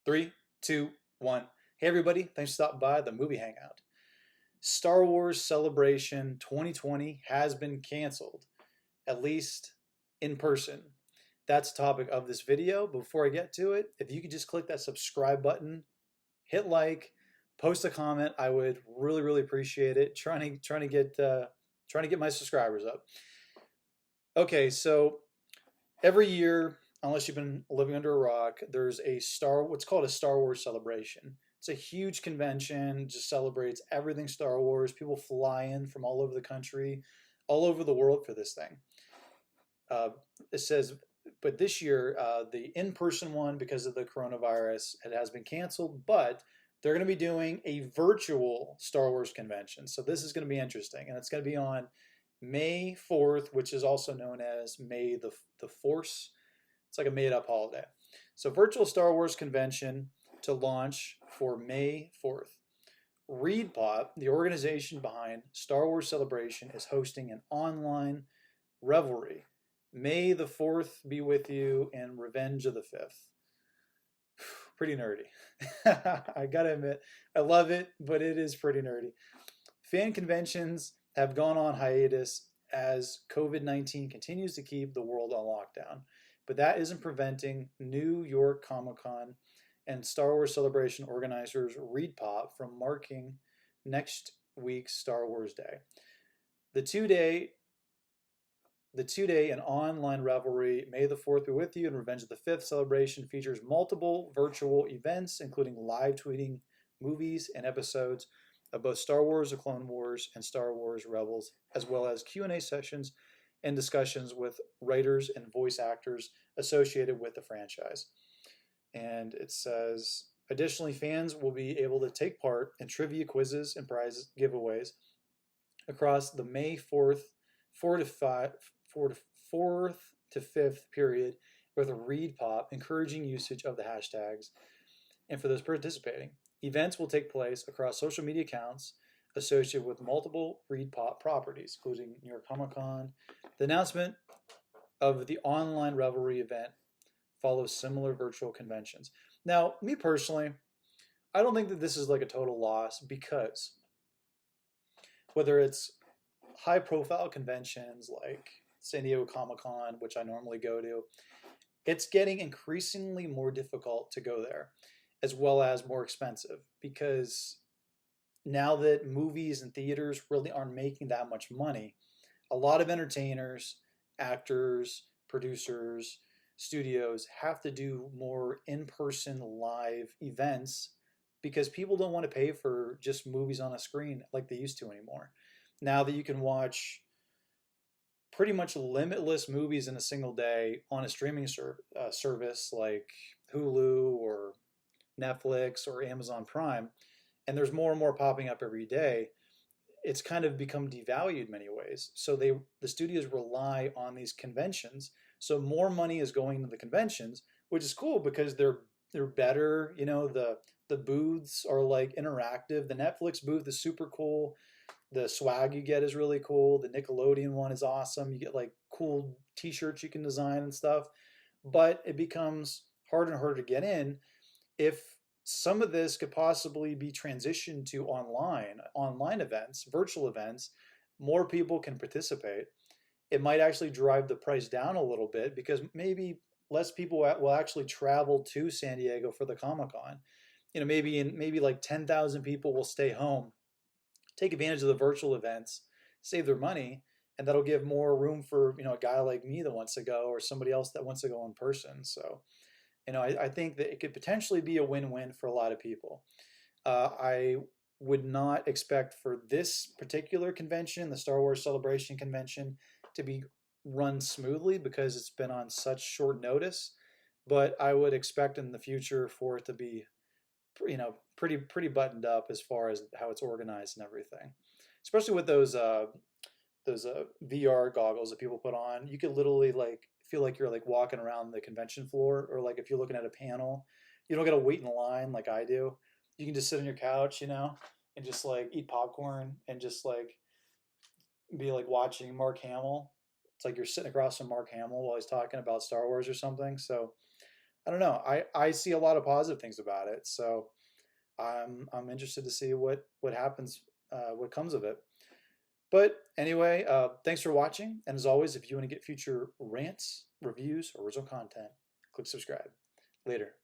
Three, two, one. Hey, everybody. Thanks for stopping by the movie Hangout. Star Wars Celebration 2020 has been canceled, at least in person. That's the topic of this video. Before I get to it, if you could just click that subscribe button, hit like, post a comment, I would really appreciate it. Trying to get my subscribers up. Okay, so every year, unless you've been living under a rock, there's what's called a Star Wars celebration. It's a huge convention, just celebrates everything Star Wars. People fly in from all over the country, all over the world for this thing. Uh, it says, but this year, the in-person one, because of the coronavirus, it has been canceled, but they're going to be doing a virtual Star Wars convention. So this is going to be interesting, and it's going to be on May 4th, which is also known as May the Force. It's like a made-up holiday. So virtual Star Wars convention to launch for May 4th. ReedPop, the organization behind Star Wars Celebration, is hosting an online revelry. May the 4th be with you and Revenge of the 5th. Pretty nerdy. I gotta admit, I love it, but it is pretty nerdy. Fan conventions have gone on hiatus as COVID-19 continues to keep the world on lockdown. But that isn't preventing New York Comic Con and Star Wars Celebration organizers ReedPop from marking next week's Star Wars Day. The two-day and online revelry, May the 4th be with you, and Revenge of the 5th celebration features multiple virtual events, including live tweeting movies and episodes of both Star Wars: The Clone Wars and Star Wars Rebels, as well as Q&A sessions and discussions with writers and voice actors associated with the franchise. And it says, additionally, fans will be able to take part in trivia quizzes and prize giveaways across the May 4th, 4th to 5th period with a ReedPop, encouraging usage of the hashtags. And for those participating, events will take place across social media accounts associated with multiple ReedPop properties, including New York Comic Con. The announcement of the online revelry event follows similar virtual conventions. Now, me personally, I don't think that this is like a total loss, because whether it's high profile conventions like San Diego Comic Con, which I normally go to, it's getting increasingly more difficult to go there, as well as more expensive, because now that movies and theaters really aren't making that much money, a lot of entertainers, actors, producers, studios have to do more in-person live events because people don't want to pay for just movies on a screen like they used to anymore. Now that you can watch pretty much limitless movies in a single day on a streaming service like Hulu or Netflix or Amazon Prime, and there's more and more popping up every day, it's kind of become devalued in many ways. So the studios rely on these conventions. So more money is going to the conventions, which is cool because they're better. You know, the booths are like interactive. The Netflix booth is super cool. The swag you get is really cool. The Nickelodeon one is awesome. You get like cool t-shirts you can design and stuff. But it becomes harder and harder to get in if some of this could possibly be transitioned to online events, virtual events. More people can participate. It might actually drive the price down a little bit because maybe less people will actually travel to San Diego for the Comic-Con. You know, maybe like 10,000 people will stay home, take advantage of the virtual events, save their money, and that'll give more room for, you know, a guy like me that wants to go, or somebody else that wants to go in person. So, you know, I think that it could potentially be a win-win for a lot of people. I would not expect for this particular convention, the Star Wars Celebration convention, to be run smoothly because it's been on such short notice. But I would expect in the future for it to be, you know, pretty buttoned up as far as how it's organized and everything. Especially with those VR goggles that people put on, you could literally like feel like you're like walking around the convention floor, or like if you're looking at a panel, you don't got to wait in line like I do. You can just sit on your couch, you know, and just like eat popcorn and just like be like watching Mark Hamill. It's like you're sitting across from Mark Hamill while he's talking about Star Wars or something. So I don't know. I see a lot of positive things about it, so I'm interested to see what happens, what comes of it. But anyway, thanks for watching. And as always, if you want to get future rants, reviews, or original content, click subscribe. Later.